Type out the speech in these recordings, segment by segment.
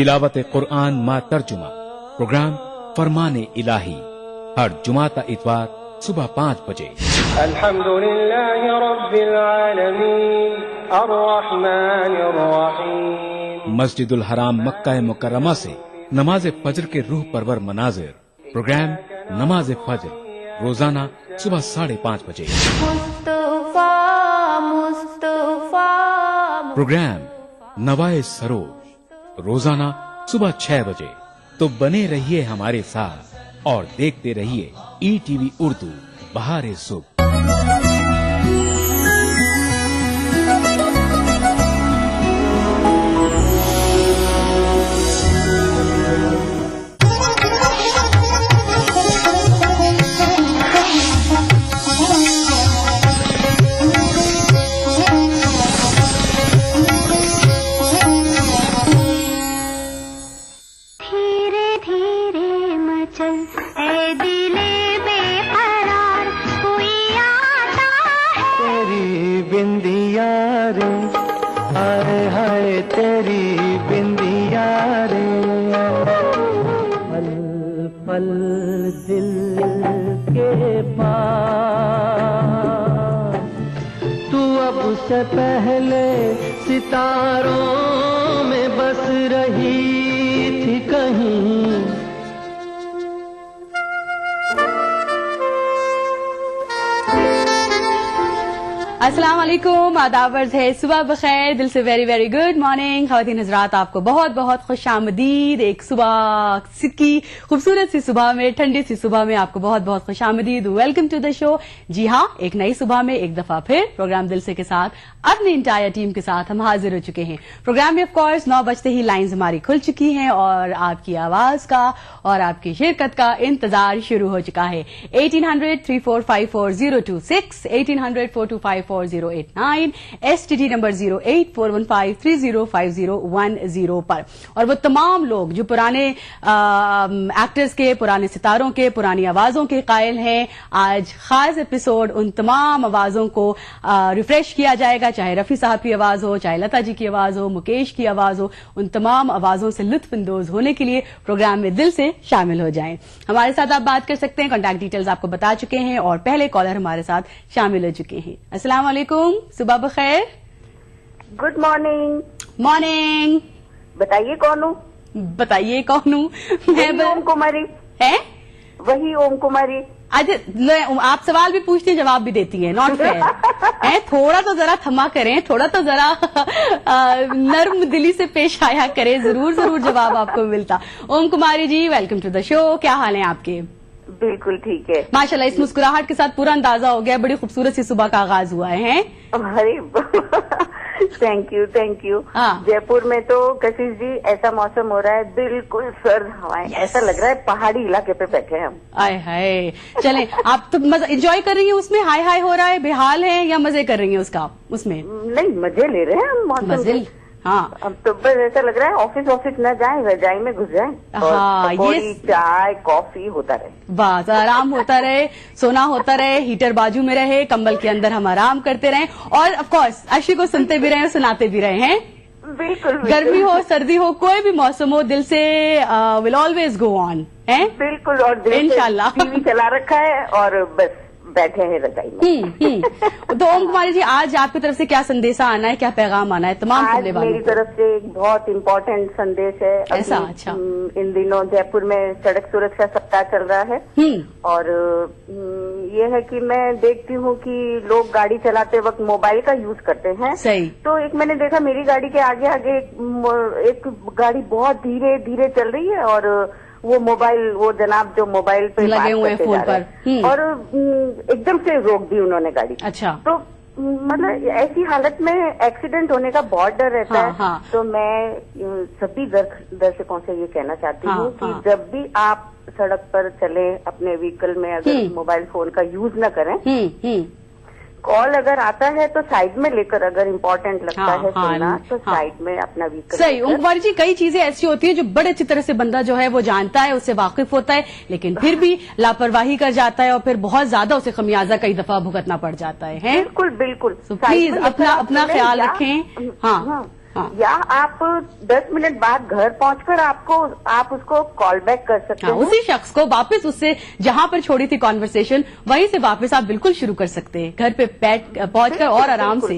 तिलावत कुरान मा तर्जुमा प्रोग्राम फरमाने इलाही हर जुमाता इतवार सुबह 5 बजे। अल्हम्दुलिल्लाहि रब्बिल आलमीन अर्रहमानिर रहीम। मस्जिदुल हराम मक्का मुकर्रमा से नमाज फजर के रूह परवर मनाजिर प्रोग्राम नमाज फजर रोजाना सुबह 5:30 बजे। प्रोग्राम नवाए सरोज रोजाना सुबह 6 बजे। तो बने रहिए हमारे साथ और देखते रहिए ETV उर्दू बहारे सुबह। से पहले सितारों में बस रही थी कहीं। अस्सलाम वालेकुम, आदाब अर्ज़ है, सुबह बखैर, दिल से वेरी वेरी गुड मॉर्निंग। ख़वातीन हज़रात, आपको बहुत बहुत खुश आमदीद। एक सुबह की खूबसूरत सी सुबह में, ठंडी सी सुबह में आपको बहुत बहुत खुश आमदीद। Welcome to the show. जी हाँ, एक नई सुबह में एक दफा फिर प्रोग्राम दिल से के साथ अपनी इंटायर टीम के साथ हम हाजिर हो चुके हैं। प्रोग्राम में ऑफकोर्स 9 बजते ही लाइन्स हमारी खुल चुकी हैं और आपकी आवाज का और आपकी शिरकत का इंतजार शुरू हो चुका है। 1800-3454-026, 1800-425-4089, STD नंबर 08415305010 पर। और वो तमाम लोग जो पुराने एक्टर्स के, पुराने सितारों के, पुरानी आवाजों के कायल हैं, आज खास एपिसोड उन तमाम आवाजों को रिफ्रेश किया जाएगा। चाहे रफी साहब की आवाज हो, चाहे लता जी की आवाज हो, मुकेश की आवाज हो, उन तमाम आवाजों से लुत्फ अंदोज होने के लिए प्रोग्राम में दिल से शामिल हो जाएं। हमारे साथ आप बात कर सकते हैं, कॉन्टैक्ट डिटेल्स आपको बता चुके हैं और पहले कॉलर हमारे साथ शामिल हो चुके हैं। अस्सलाम वालेकुम, सुबह बखैर। Good morning. मॉर्निंग। बताइए कौन हूँ? बताइए कौन हूँ? मैं ओम कुमारी है। वही ओम कुमारी। अच्छा, आप सवाल भी पूछती हैं, जवाब भी देती हैं, नॉट फेयर है। थोड़ा तो जरा थमा करें, थोड़ा तो जरा नर्म दिली से पेश आया करें, जरूर जरूर जवाब आपको मिलता। ओम Kumari ji, welcome to the show. क्या हाल है आपके? बिल्कुल ठीक है माशाल्लाह। इस मुस्कुराहट के साथ पूरा अंदाजा हो गया, बड़ी खूबसूरत सी सुबह का आगाज हुआ है। अरे thank you thank you. Jaipur में तो कशिश जी ऐसा मौसम हो रहा है, बिल्कुल सर्द हवाएं, ऐसा लग रहा है पहाड़ी इलाके पे बैठे हैं हम। आय हाय, चलें, आप तो मजा एंजॉय कर रही हैं उसमें? हाय हाय हो रहा है, बेहाल है, या मजे कर रही हैं उसका? उसमें नहीं, मजे ले रहे हैं हम मौसम मजे। हाँ, अब तो बस ऐसा लग रहा है ऑफिस न जाए, रजाई में घुस जाए। हाँ, ये चाय कॉफी होता रहे, बस आराम होता रहे, सोना होता रहे, हीटर बाजू में रहे, कंबल के अंदर हम आराम करते रहें और ऑफ कोर्स अशी को सुनते भी रहे, सुनाते भी रहे हैं। बिल्कुल। गर्मी हो, सर्दी हो, कोई भी मौसम हो, दिल से विल ऑलवेज गो ऑन है। बिल्कुल। और इंशाल्लाह टीवी चला रखा है और बस बैठे हैं रजाई में। तो ओम कुमारी जी, आज आपकी तरफ से क्या संदेशा आना है, क्या पैगाम आना है तमाम सुनने वालों को? मेरी तरफ से एक बहुत इम्पोर्टेंट संदेश है। ऐसा? अच्छा। इन दिनों जयपुर में सड़क सुरक्षा सप्ताह चल रहा है और ये है कि मैं देखती हूँ कि लोग गाड़ी चलाते वक्त मोबाइल का यूज करते हैं। सही। तो एक मैंने देखा मेरी गाड़ी के आगे आगे एक गाड़ी बहुत धीरे धीरे चल रही है और वो जनाब जो मोबाइल पे लगे हुए फोन पर और एकदम से रोक दी उन्होंने गाड़ी। अच्छा। तो मतलब ऐसी हालत में एक्सीडेंट होने का बहुत डर रहता है। हाँ। तो मैं सभी दर्शकों से ये कहना चाहती हूँ कि जब भी आप सड़क पर चले अपने व्हीकल में अगर मोबाइल फोन का यूज न करें, कॉल अगर आता है तो साइड में लेकर, अगर इम्पोर्टेंट लगता है सुनना तो साइड में अपना व्हीकल। सही। ओम कुमारी जी, कई चीजें ऐसी होती है जो बड़े अच्छी तरह से बंदा जो है वो जानता है, उससे वाकिफ होता है, लेकिन फिर भी लापरवाही कर जाता है और फिर बहुत ज्यादा उसे खमियाजा कई दफा भुगतना पड़ जाता है। बिल्कुल बिल्कुल। प्लीज अपना ख्याल रखें। हाँ, हाँ। या आप 10 मिनट बाद घर पहुंचकर आप उसको कॉल बैक कर सकते हाँ, हैं। उसी शख्स को वापस उससे जहां पर छोड़ी थी कॉन्वर्सेशन वहीं से वापस आप बिल्कुल शुरू कर सकते हैं, घर पे पहुंचकर और आराम से।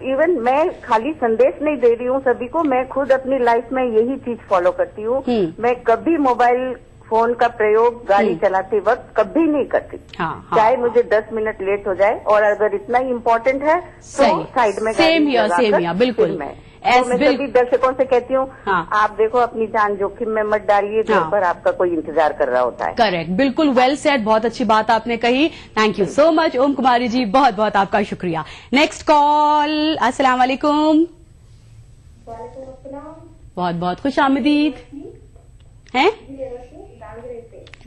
इवन मैं खाली संदेश नहीं दे रही हूँ सभी को, मैं खुद अपनी लाइफ में यही चीज फॉलो करती हूँ। मैं कभी मोबाइल फोन का प्रयोग गाड़ी चलाते वक्त कभी नहीं करती। हाँ, चाहे मुझे 10 मिनट लेट हो जाए, और अगर इतना ही इम्पोर्टेंट है तो साइड में सेम हियर बिल्कुल। मैं सभी दर्शकों से कहती हूँ, आप देखो अपनी जान जोखिम में मत डालिए, घर पर आपका कोई इंतजार कर रहा होता है। करेक्ट, बिल्कुल वेल सेड, बहुत अच्छी बात आपने कही। थैंक यू सो मच ओम कुमारी जी, बहुत बहुत आपका शुक्रिया। Next call. अस्सलाम वालेकुम। बहुत बहुत खुश आमदीद हैं।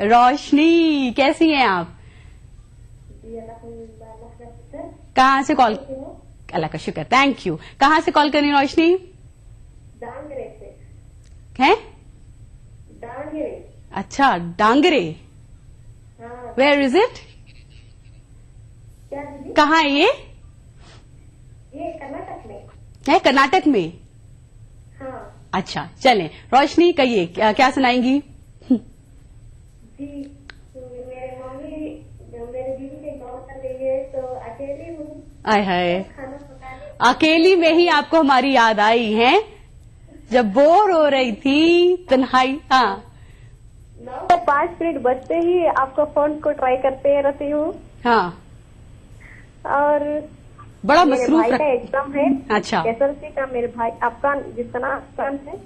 रोशनी, कैसी हैं आप? कहाँ से कॉल? अल्लाह का शुक्र, थैंक यू। कहाँ से कॉल करनी रोशनी? डांगरे से। हैं? डांगरे। अच्छा, डांगरे। हाँ। Where is it? क्या दीदी? कहाँ है ये? ये कर्नाटक में है, कर्नाटक में। हाँ अच्छा, चलें रोशनी, कहिए क्या सुनाएंगी? जी, मेरे मम्मी जब मेरे दीदी के गाँव कर रही है तो अकेली हूँ। आय हाय, खाना पकाने अकेली में ही आपको हमारी याद आई है जब बोर हो रही थी तन्हाई। हाँ, 5 मिनट बजते ही आपका फोन को ट्राई करते रहती हूँ। हाँ, और बड़ा मेरे मसरूफ भाई का एग्जाम है। अच्छा, एसएलसी का मेरे भाई आपका जितना आसान है,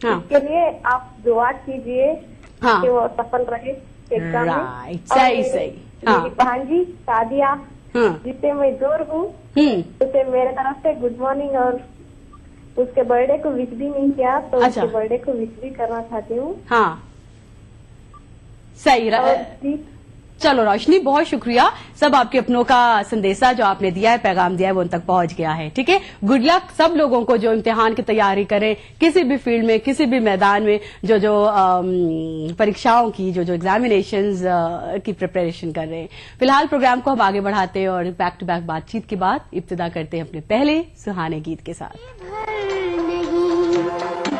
हाँ, इसके लिए आप दुआ कीजिए हाँ, कि वो सफल रहे एग्जाम में। राइट, सही सही। हाँ, मेरी भांजी सादिया, हाँ, जिससे मैं दूर हूँ, उसे मेरे तरफ से गुड मॉर्निंग, और उसके बर्थडे को विश भी नहीं किया, तो अच्छा। उसके बर्थडे को विश भी करना चाहती हूँ। हाँ, सही। और चलो रोशनी, बहुत शुक्रिया। सब आपके अपनों का संदेशा जो आपने दिया है, पैगाम दिया है, वो उन तक पहुंच गया है। ठीक है, गुड लक सब लोगों को जो इम्तिहान की तैयारी करें, किसी भी फील्ड में, किसी भी मैदान में, जो परीक्षाओं की जो एग्जामिनेशंस की प्रिपरेशन कर रहे हैं। फिलहाल प्रोग्राम को हम आगे बढ़ाते हैं और बैक टू बैक बातचीत के बाद इब्तिदा करते हैं अपने पहले सुहाने गीत के साथ।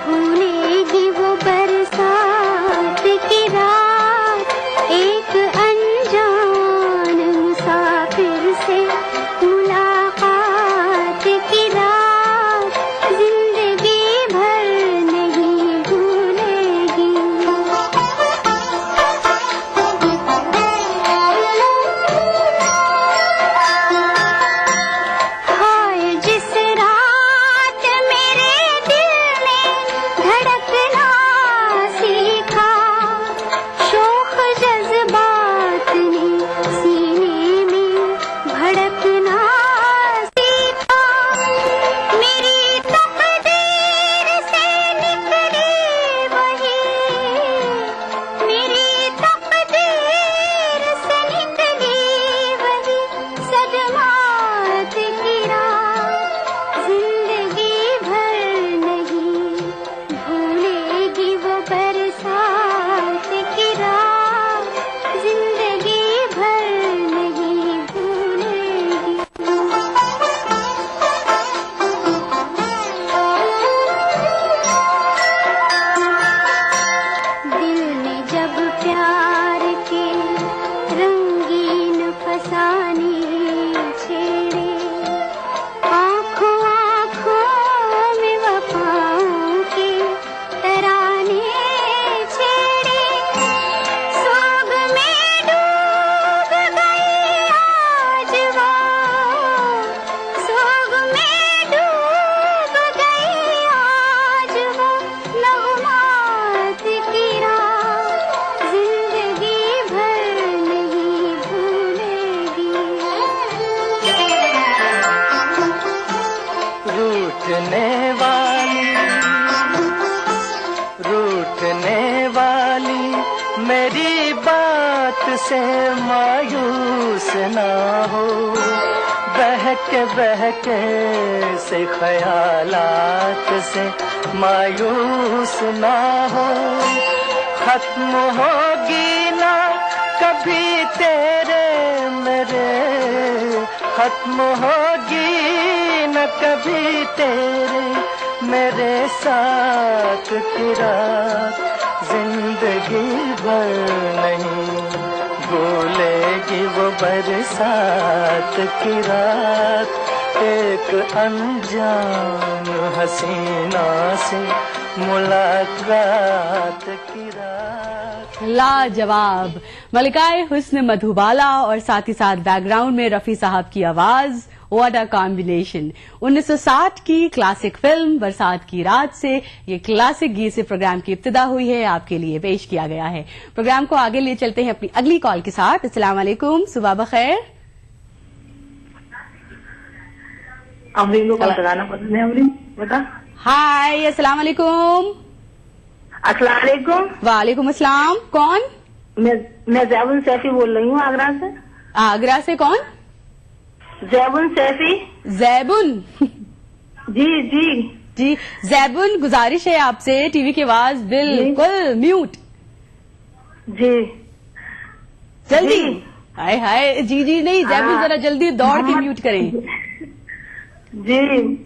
भूलेगी वो बरसात की रात, एक अनजान मुसाफिर से मुलाकात की रात, जिंदगी भर नहीं भूलेगी। हाय जिस रात मेरे दिल ने धड़कना सीखा, शोख जज्बात ने सीने में भड़कना सीखा, मेरी तकदीर से निकली वही, मेरी तकदीर से निकली वही सदमात की रात, जिंदगी भर नहीं भूलेगी वो बरसात की रात, जिंदगी भर नहीं भूलेगी। दिल ने जब प्यार के रंगीन फसाने छेड़े, आँखों आँखों में वफाओं के तराने छेड़े, सोग में डूब गई आज वो, सोग में डूब गई आज वो नगमात की रात, जिंदगी भर नहीं भूलेगी। रूठने वाली मेरी बात से मायूस ना हो, बहके से ख्यालात से मायूस ना हो, खत्म होगी ना कभी तेरे मेरे, खत्म होगी न कभी तेरे मेरे साथ की रात जिंदगी भर नहीं भूलेगी वो बरसात की रात एक अनजान हसीना से मुलाकात की रात। लाजवाब मलिकाए हुस्न मधुबाला और साथ ही साथ बैकग्राउंड में रफी साहब की आवाज। What a combination. 1960 की क्लासिक फिल्म बरसात की रात से ये क्लासिक गीत से प्रोग्राम की इब्तिदा हुई है, आपके लिए पेश किया गया है। प्रोग्राम को आगे ले चलते हैं अपनी अगली कॉल के साथ। अस्सलाम वालेकुम, सुबह बखैर। अमरीन को कौन सा गाना पसंद है? अमरीन बता। हाय, अस्सलाम वालेकुम। अस्सलाम वालेकुम। वालेकुम अस्सलाम। कौन? मैं जैबुन सैफी बोल रही हूँ आगरा से। आगरा से कौन? जैबुन सैफी। जैबुन। जी जी जी जैबुन, गुजारिश है आपसे टीवी की आवाज बिल्कुल म्यूट। जी जल्दी। हाय हाय, जी जी नहीं जैबुन, जरा जल्दी दौड़ के म्यूट करें। जी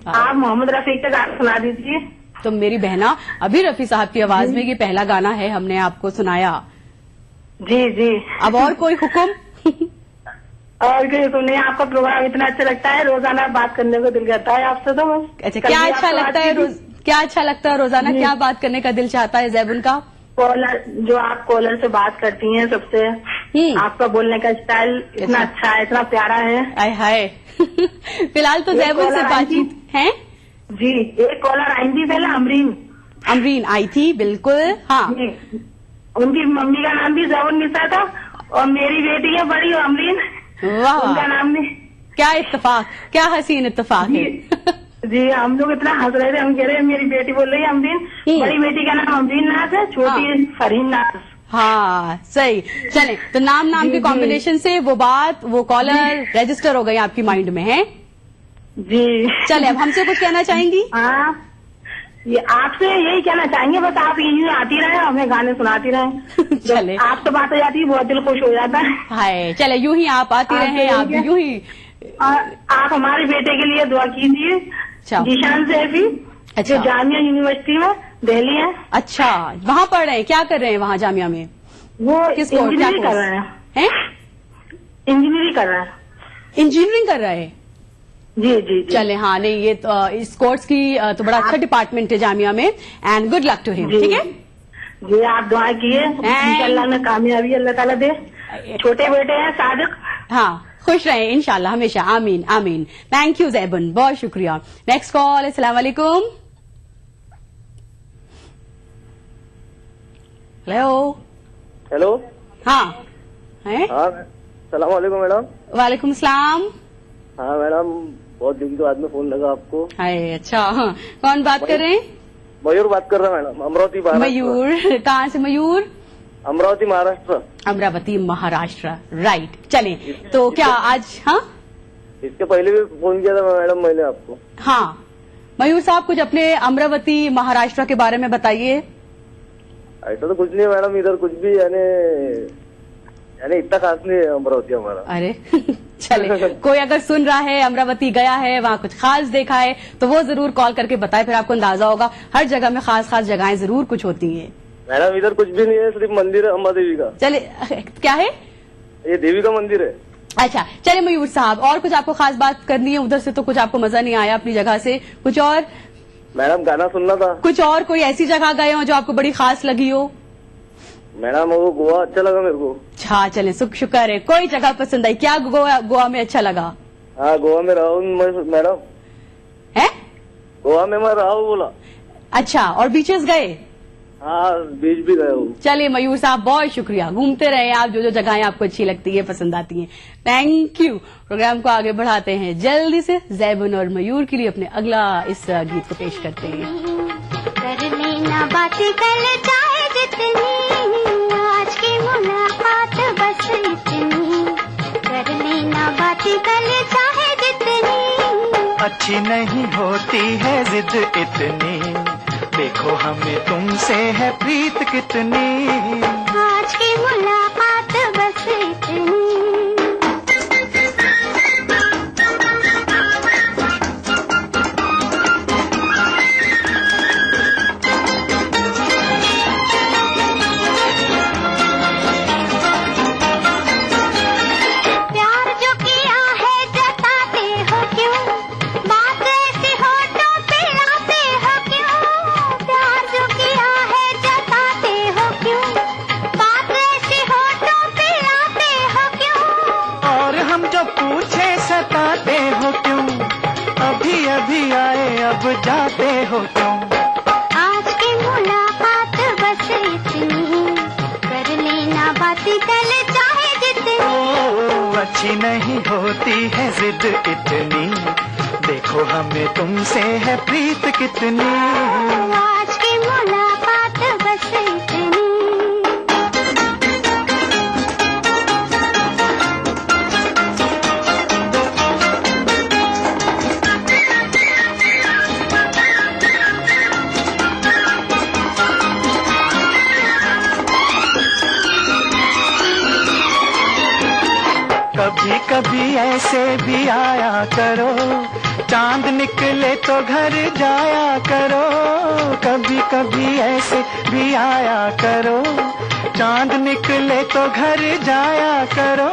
आप मोहम्मद रफी का गाना सुना दीजिए। तो मेरी बहना, अभी रफी साहब की आवाज में ये पहला गाना है, हमने आपको सुनाया। जी जी अब और कोई हुक्म? और कोई सुनिए, आपका प्रोग्राम इतना अच्छा लगता है, रोजाना बात करने को दिल करता है आपसे। तो बस अच्छा, क्या अच्छा लगता है क्या अच्छा लगता है रोजाना, क्या बात करने का दिल चाहता है जैबुन का? कॉलर, जो आप कॉलर से बात करती हैं सबसे, आपका बोलने का स्टाइल इतना अच्छा है, इतना प्यारा है। आय हाय। फिलहाल तो जैबुन से बातचीत है। जी एक कॉलर आई थी पहले, अमरीन आई थी, बिल्कुल। हाँ, उनकी मम्मी का नाम भी जैबुन निसा था और मेरी बेटी है बड़ी अमरीन, वाह उनका नाम नहीं। क्या इत्तेफाक, क्या हसीन इत्तेफाक है। जी हम लोग इतना हंस रहे थे, हम कह रहे हैं मेरी बेटी बोल रही है अमरीन, बड़ी बेटी का नाम अमरीन नाज है, छोटी फरहीन नाज। हाँ सही। चले, तो नाम के कॉम्बिनेशन से वो बात, वो कॉलर रजिस्टर हो गई आपकी माइंड में है। जी चले, अब हमसे कुछ कहना चाहेंगी? हाँ, ये आपसे यही कहना चाहेंगे, बस आप यही आती रहे, हमें गाने सुनाती रहे। चले, आप तो बात हो जाती है, बहुत दिल खुश हो जाता है। हाय, चले यूं ही आप आती रहे, आप यूं ही। आप हमारे बेटे के लिए दुआ कीजिए, जीशान सैफी, जो जामिया यूनिवर्सिटी में दिल्ली है। अच्छा, वहाँ पढ़ रहे हैं, क्या कर रहे हैं वहाँ जामिया में? वो इंजीनियरिंग कर रहे हैं। इंजीनियरिंग कर रहे हैं। इंजीनियरिंग कर रहे हैं, जी जी। चले, हाँ नहीं, ये तो इस कोर्स की तो बड़ा अच्छा डिपार्टमेंट है जामिया में, and good luck to him. ठीक है जी, आप दुआ किए, इंशाल्लाह में कामयाबी अल्लाह ताला दे। छोटे बेटे हैं सादिक। हाँ, खुश रहे इंशाल्लाह हमेशा, आमीन आमीन। थैंक यू जैबुन, बहुत शुक्रिया। Next call. अस्सलाम वालेकुम। हेलो। हेलो। हाँ है। हाँ, सलाम वालेकुम मैडम। वालेकुम सलाम। हाँ मैडम, बहुत दिन के बाद में फोन लगा आपको। हाय, अच्छा, हाँ, कौन बात कर रहे हैं? मयूर बात कर रहा है मैडम, अमरावती महाराष्ट्र। मयूर, कहाँ से मयूर? अमरावती महाराष्ट्र। अमरावती महाराष्ट्र, राइट। चले, तो क्या आज? हाँ, इसके पहले भी फोन किया था मैडम मैंने आपको। हाँ मयूर साहब, कुछ अपने अमरावती महाराष्ट्र के बारे में बताइए। ऐसा तो कुछ नहीं है मैडम, इधर कुछ भी यानी इतना खास नहीं है अमरावती हमारा। अरे चले, कोई अगर सुन रहा है, अमरावती गया है, वहाँ कुछ खास देखा है, तो वो जरूर कॉल करके बताए, फिर आपको अंदाजा होगा। हर जगह में खास खास जगहें जरूर कुछ होती हैं। मैडम इधर कुछ भी नहीं है, सिर्फ मंदिर है अम्बा देवी का। चले, क्या है? ये देवी का मंदिर है। अच्छा, चले मयूर साहब, और कुछ आपको खास बात करनी है? उधर से तो कुछ आपको मजा नहीं आया अपनी जगह से, कुछ और? मैडम गाना सुनना था। कुछ और, कोई ऐसी जगह गए हो जो आपको बड़ी खास लगी हो? मैडम वो गोवा अच्छा लगा मेरे को। अच्छा, चले, शुक्र है। कोई जगह पसंद आई क्या? गोवा में अच्छा लगा? हाँ, गोवा में रहा हूँ मैडम। है? गोवा में मैं रहा हूँ बोला। अच्छा, और बीचेस गए? हाँ, बीच भी गए हूँ। चलिए मयूर साहब, बहुत शुक्रिया। घूमते रहे आप, जो जो जगहें आपको अच्छी लगती है, पसंद आती हैं। Thank you. प्रोग्राम को आगे बढ़ाते हैं जल्दी से। जैबुन और मयूर के लिए अपने अगला इस गीत को पेश करते हैं। कर लेना बातें कल चाहे जितनी, आज की मुलाकात बस इतनी। कर लेना बातें कल चाहे जितनी, अच्छी नहीं होती है जिद इतनी, देखो हमें तुमसे है प्रीत कितनी। आज की मुलाकात बस इतनी। भी आए अब जाते हो तुम। आज की मुलाकात बस इतनी, कर लेना बातें कल चाहे जितनी। अच्छी नहीं होती है जिद इतनी, देखो हमें तुमसे है प्रीत कितनी। आज की मुलाकात बस इतनी। कभी कभी ऐसे भी आया करो, चांद निकले तो घर जाया करो। कभी कभी ऐसे भी आया करो, चांद निकले तो घर जाया करो।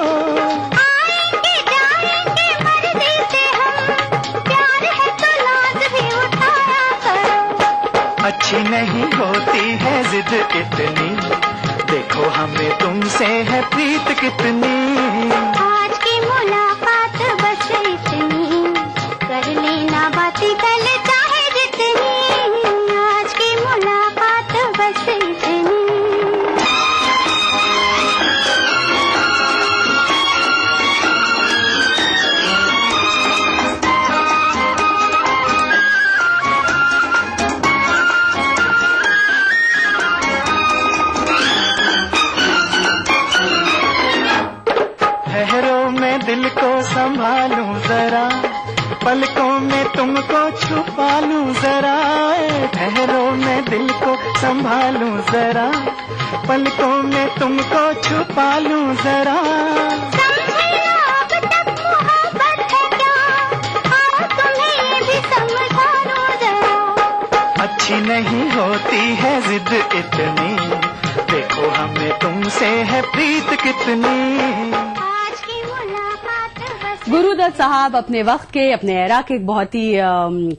आएंगे जाएंगे मर्जी से हम, प्यार है तो लाज भी उठाया करो। अच्छी नहीं होती है जिद इतनी, देखो हमें तुमसे है प्रीत कितनी। आज की मुलाकात बस इतनी, कर लेना बातें कल चाहे जितनी। आज की मुलाकात बस इतनी। ठहरो मैं दिल को संभालूं जरा, पलकों में तुमको छुपा लूं जरा। ठहरो मैं दिल को संभालूं जरा, पलकों में तुमको छुपा लूं जरा। समझे ना अब तक मोहब्बत है क्या, आओ तुम्हें ये भी समझा लो जरा। अच्छी नहीं होती है जिद इतनी, देखो हमें तुमसे है प्रीत कितनी। आज की मुलाकात बस। गुरुदत्त साहब अपने वक्त के, अपने एरा के एक बहुत ही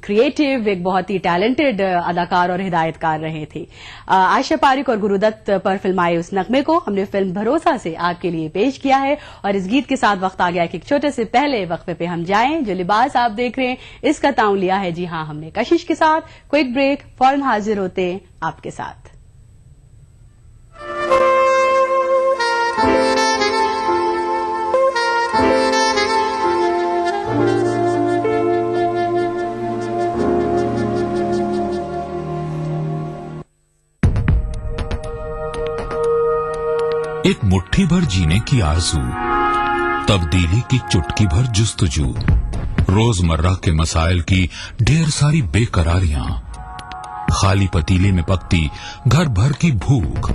क्रिएटिव, एक बहुत ही टैलेंटेड अदाकार और हिदायतकार रहे थे। आयशा पारिक और गुरुदत्त पर फिल्म आए उस नगमे को हमने फिल्म भरोसा से आपके लिए पेश किया है। और इस गीत के साथ वक्त आ गया कि एक छोटे से पहले वक्फे पे हम जाएं। जो लिबास आप देख रहे हैं इसका ताउन लिया है, जी हाँ, हमने कशिश के साथ। क्विक ब्रेक, फौरन हाजिर होते आपके साथ। एक मुट्ठी भर जीने की आरज़ू, तब्दीली की चुटकी भर जुस्तजू, रोजमर्रा के मसाइल की ढेर सारी बेकरारियां, खाली पतीले में पकती घर भर की भूख,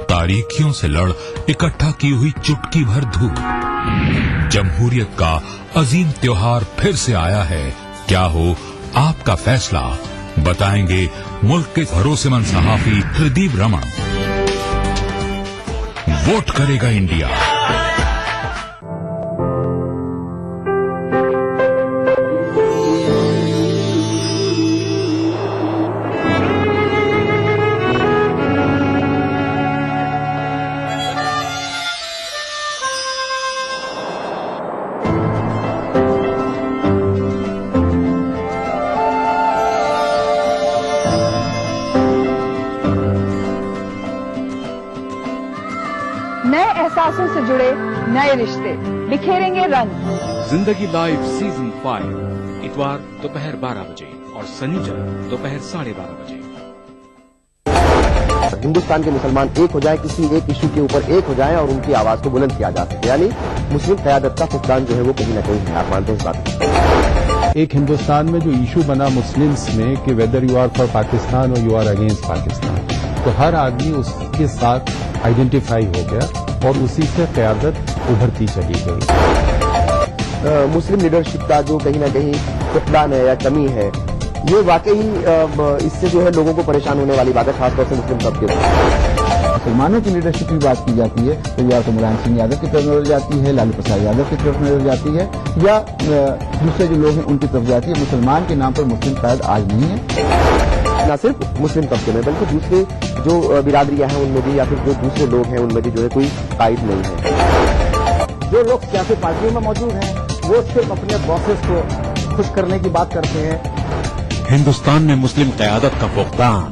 तारीखियों से लड़ इकट्ठा की हुई चुटकी भर धूप। जमहूरियत का अजीम त्योहार फिर से आया है, क्या हो आपका फैसला, बताएंगे मुल्क के भरोसेमंद सहाफी प्रदीप रमन। वोट करेगा इंडिया। नए एहसासों से जुड़े नए रिश्ते बिखेरेंगे रंग। जिंदगी लाइव सीजन 5 इतवार दोपहर 12 बजे और शनिचर दोपहर 12:30 बजे। हिंदुस्तान के मुसलमान एक हो जाए, किसी एक इशू के ऊपर एक हो जाए और उनकी आवाज को बुलंद किया जा सके, यानी मुस्लिम क़यादत का फुकदान जो है वो कहीं ना कहीं है। आप मानते हैं इस बात को? एक हिंदुस्तान में जो इशू बना मुस्लिम्स में कि whether you are for Pakistan और यू आर अगेंस्ट पाकिस्तान, तो हर आदमी उसके साथ आइडेंटिफाई हो गया और उसी से क़यादत उभरती चली गई। मुस्लिम लीडरशिप का जो कहीं ना कहीं फुकदान है या कमी है, ये वाकई इससे जो है लोगों को परेशान होने वाली बात है, खासतौर से मुस्लिम तबके में। मुसलमानों की लीडरशिप की बात की जाती है तो या तो मुलायम सिंह यादव की तरफ नजर जाती है, लालू प्रसाद यादव की तरफ नजर जाती है, या दूसरे जो लोग हैं उनकी तरफ जाती है। मुसलमान के नाम पर मुस्लिम कायद आज नहीं है, न सिर्फ मुस्लिम तबके में बल्कि दूसरे जो बिरादरियां हैं उनमें भी, या फिर जो दूसरे लोग हैं उनमें भी जो है कोई कायद नहीं है। जो लोग सियासी पार्टियों में मौजूद हैं वो सिर्फ अपने बॉसेस को खुश करने की बात करते हैं। हिंदुस्तान में मुस्लिम क़यादत का फुक़दान।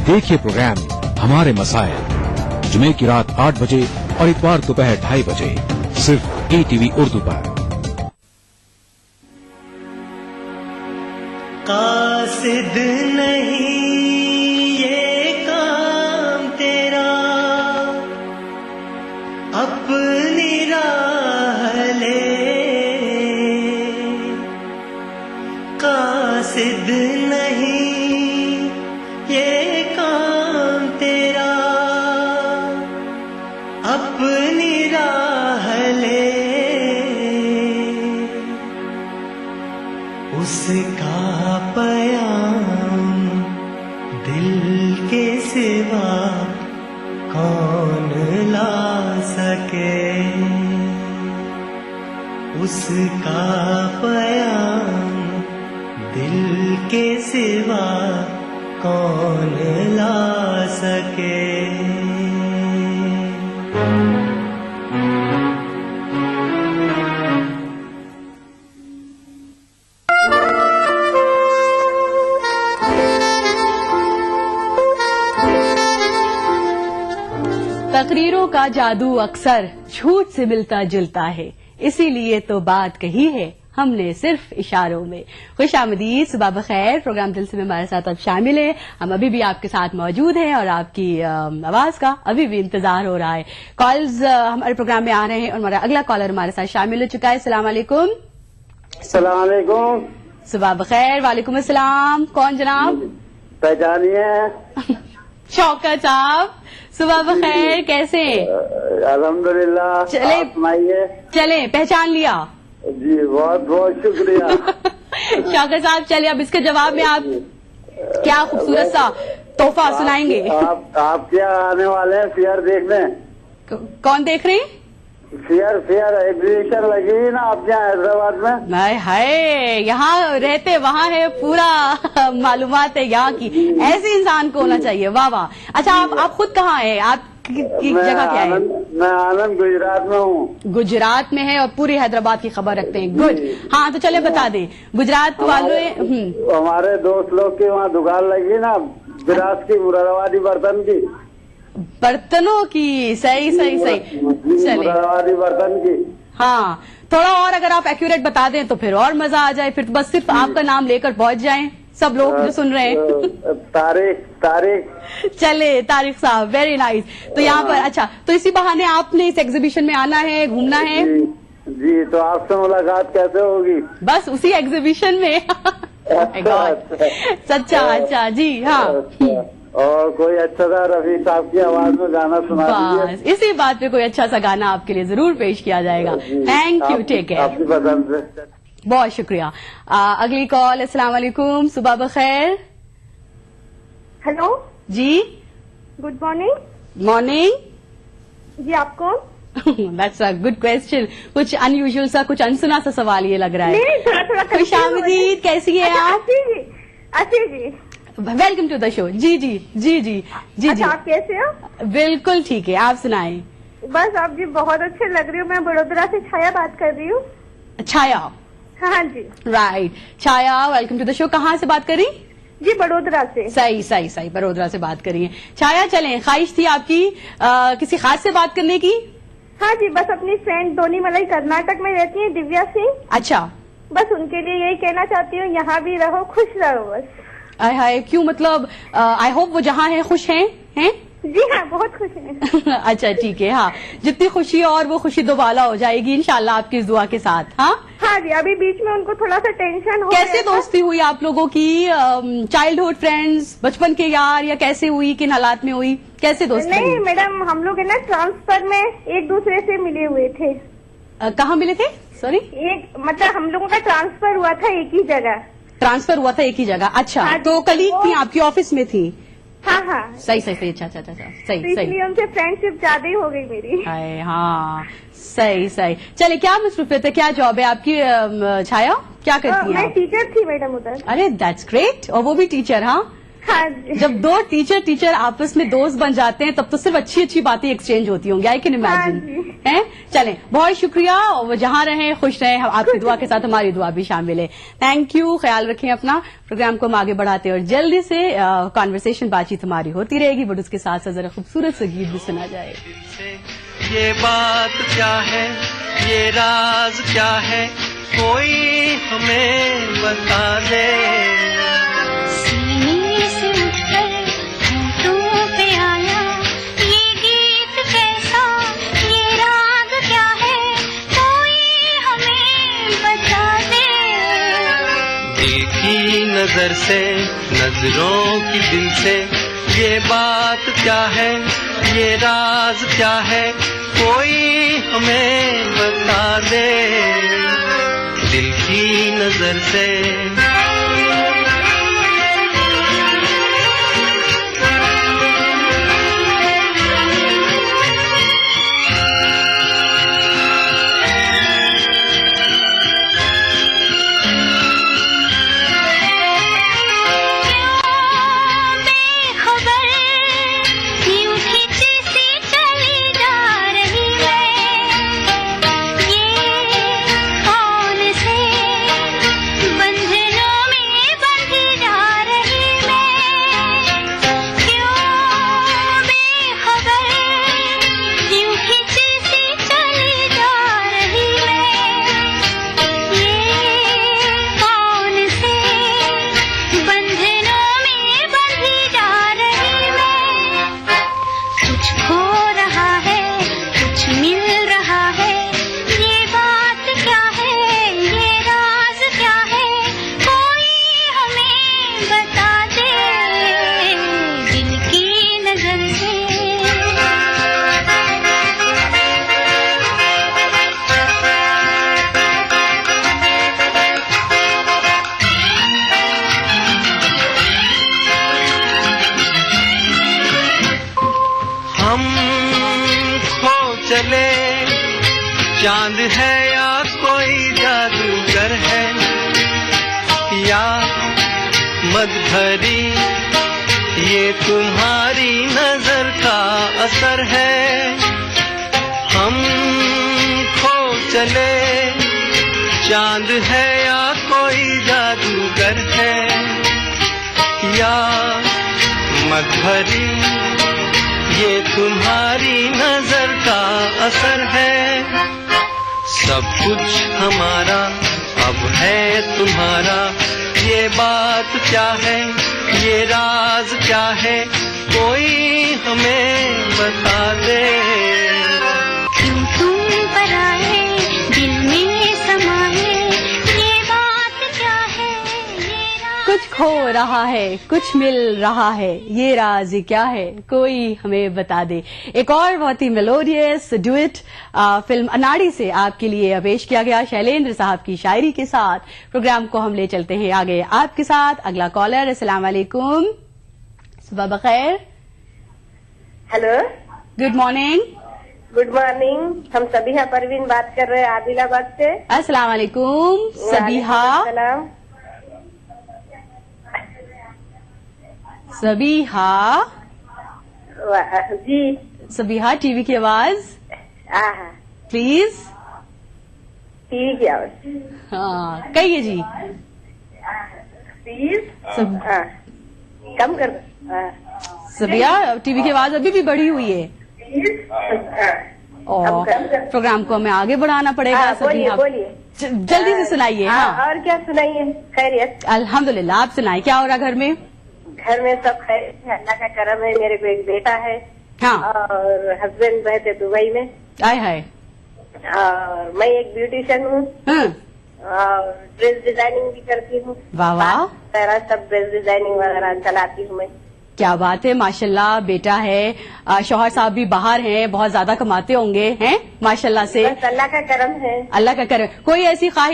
देखिए प्रोग्राम हमारे मसाइल जुमे की रात 8 बजे और इतवार दोपहर 2:30 बजे सिर्फ ETV उर्दू पर। कासिद नहीं ये काम तेरा, अपनी राह ले। कासिद नहीं ये काम तेरा, अपनी राह ले। उसका पयाम दिल के सिवा कौन ला सके। उसका पयाम दिल के सिवा कौन ला सके। तकरीरों का जादू अक्सर झूठ से मिलता जुलता है, इसीलिए तो बात कही है हमने सिर्फ इशारों में। खुशामदीद, सुबह बखैर। प्रोग्राम दिल से में हमारे साथ अब शामिल है। हम अभी भी आपके साथ मौजूद हैं और आपकी आवाज का अभी भी इंतजार हो रहा है। कॉल्स हमारे प्रोग्राम में आ रहे हैं और हमारा अगला कॉलर हमारे साथ शामिल हो चुका है। अस्सलाम वालेकुम। अस्सलाम वालेकुम। सुबह बखैर। वालेकुम अस्सलाम। कौन जनाब? पहचानिए। शौकत साहब, सुबह बखैर। कैसे? अल्हम्दुलिल्लाह। चले पहचान लिया जी, बहुत बहुत शुक्रिया। शौकत साहब, चलिए अब इसके जवाब में आप क्या खूबसूरत सा तोहफा सुनाएंगे। आप क्या आने वाले हैं फियर देखने? कौन देख रहे हैं? फियर एग्जीबिशन लगी हुई ना आपके यहाँ हैदराबाद में। हाय हाय, यहाँ रहते वहाँ है, पूरा मालूमात है यहाँ की। ऐसे इंसान को होना चाहिए। वाह वाह। अच्छा, आप खुद कहाँ हैं? आप की जगह क्या है? मैं आनंद गुजरात में हूँ। गुजरात में है और पूरी हैदराबाद की खबर रखते हैं। गुड। हाँ तो चले बता दें, गुजरात वालों हमारे दोस्त लोग की वहाँ दुकान लगी ना विरासत की, मुरादाबादी बर्तन की। बर्तनों की? सही सही सही। चले, मुरादाबादी बर्तन की। हाँ, थोड़ा और अगर आप एक्यूरेट बता दें तो फिर और मजा आ जाए। फिर तो बस सिर्फ आपका नाम लेकर पहुंच जाएं सब लोग जो सुन रहे हैं। तारिक। चले तारिक साहब, वेरी नाइस। तो यहाँ पर अच्छा, तो इसी बहाने आपने इस एग्जीबिशन में आना है, घूमना है। जी, तो आपसे मुलाकात कैसे होगी? बस उसी एग्जीबिशन में। सच्चा? अच्छा जी, हाँ। और कोई अच्छा सा रफी साहब की आवाज में गाना सुना दीजिए। इसी बात पे कोई अच्छा सा गाना आपके लिए जरूर पेश किया जाएगा। Thank you, take care. आपकी पसंद से बहुत शुक्रिया। अगली कॉल। अस्सलाम वालेकुम। सुबह बखैर। हेलो जी, गुड मॉर्निंग। मॉर्निंग जी, आप कौन? That's a good question. कुछ अनयूजुअल सा, कुछ अनसुना सा सवाल ये लग रहा है। नहीं, थोड़ा खुशामदीद, कैसी है आप? अच्छी जी। Welcome to the show. जी जी जी जी जी जी। आप कैसे हो? बिल्कुल ठीक है, आप सुनाएं। बस आप जी बहुत अच्छे लग रही हो। मैं बड़ोदरा से छाया बात कर रही हूँ। छाया? हाँ जी, right. Chhaya, welcome to the show. कहाँ से बात करी? जी, बड़ोदरा से। सही सही सही, बड़ोदरा से बात करिए। छाया, चलें, ख्वाहिश थी आपकी किसी खास से बात करने की? हाँ जी, बस अपनी फ्रेंड दोनी मलाई कर्नाटक में रहती है, दिव्या सिंह। अच्छा। बस उनके लिए यही कहना चाहती हूँ, यहाँ भी रहो, खुश रहो बस। आय हाय, क्यों? मतलब आई होप वो जहाँ हैं खुश हैं? जी हाँ, बहुत खुश हैं। अच्छा ठीक है। हाँ, जितनी खुशी और वो खुशी दोबारा हो जाएगी इंशाल्लाह आपकी इस दुआ के साथ। हाँ हाँ जी, अभी बीच में उनको थोड़ा सा टेंशन हो। कैसे दोस्ती हुई आप लोगों की? चाइल्डहुड फ्रेंड्स, बचपन के यार, या कैसे हुई, किन हालात में हुई, कैसे दोस्ती? नहीं मैडम, हम लोग है ना ट्रांसफर में एक दूसरे से मिले हुए थे। कहाँ मिले थे? सॉरी, एक मतलब हम लोगों का ट्रांसफर हुआ था एक ही जगह। ट्रांसफर हुआ था एक ही जगह? अच्छा। हाँ, तो कलीग थी आपकी, ऑफिस में थी? हाँ हाँ, सही सही सही। अच्छा अच्छा अच्छा, सही तो सही। इसलिए उनसे फ्रेंडशिप ज्यादा ही हो गई मेरी। हाँ, सही सही। चले, क्या मसरूफियत है, क्या जॉब है आपकी? छाया, क्या करती है? मैं टीचर थी मैडम उधर। अरे दैट्स ग्रेट। और वो भी टीचर? हाँ हाँ जी। जब दो टीचर आपस में दोस्त बन जाते हैं तब तो सिर्फ अच्छी अच्छी बातें एक्सचेंज होती होंगी। I can imagine. हैं? चलें, बहुत शुक्रिया और वो जहां रहें खुश रहें। आपकी दुआ के साथ हमारी दुआ भी शामिल है। Thank you. ख्याल रखें अपना। प्रोग्राम को हम आगे बढ़ाते हैं और जल्दी से कॉन्वर्सेशन बातचीत हमारी होती रहेगी, बट उसके साथ साथ जरा खूबसूरत से गीत भी सुना जाए। ये बात क्या है, ये राज क्या है, कोई हमें बता दे। सीने से उठकर होठों पे आया ये गीत कैसा, ये राग क्या है, कोई हमें बता दे। दिल की नजर से, नजरों की दिल से, ये बात क्या है, ये राज क्या है, कोई हमें बता दे। दिल की नजर से चांद है या कोई जादूगर है, या मद भरी ये तुम्हारी नजर का असर है। हम खो चले, चांद है या कोई जादूगर है, या मद भरी ये तुम्हारी नजर का असर है। सब कुछ हमारा अब है तुम्हारा, ये बात क्या है, ये राज क्या है, कोई हमें बता दे। क्यों तुम पर आए, दिल में समाए, ये बात क्या है, ये राज कुछ खो रहा है, कुछ मिल रहा है, ये राज क्या है, कोई हमें बता दे। एक और बहुत ही मेलोडियस डुएट फिल्म अनाड़ी से आपके लिए पेश किया गया शैलेंद्र साहब की शायरी के साथ। प्रोग्राम को हम ले चलते हैं आगे आपके साथ। अगला कॉलर, अस्सलाम वालेकुम, सुबह बखैर। Hello, good morning. Good morning. हम सबिहा परवीन बात कर रहे हैं आदिलाबाद से। अस्सलाम वालेकुम सबिहा। सलाम। सबिहा जी। सबिहा, टीवी की आवाज प्लीज। टीवी की आवाज, हाँ कहिए जी प्लीज। कम कर दो। सबिहा, टीवी की आवाज अभी भी बढ़ी हुई है और प्रोग्राम को हमें आगे बढ़ाना पड़ेगा। बोलिए बोलिए, जल्दी से सुनाइए। हाँ, और क्या सुनाइए? खैरियत? अल्हम्दुलिल्लाह। आप सुनाइए, क्या हो रहा घर में? घर में सब खैरियत है, अल्लाह का करम है। मेरे को एक बेटा है। हाँ। और हस्बैंड रहते दुबई में। आए हाय। और मैं एक ब्यूटिशियन हूँ और ड्रेस डिजाइनिंग भी करती हूँ। वाह वाह। सब ड्रेस डिजाइनिंग वगैरह चलाती हूँ मैं। क्या बात है, माशाल्लाह। बेटा है, शौहर साहब भी बाहर हैं, बहुत ज्यादा कमाते होंगे हैं माशाल्लाह से। बस अल्लाह का करम है। अल्लाह का करम। कोई ऐसी ख्वाहिश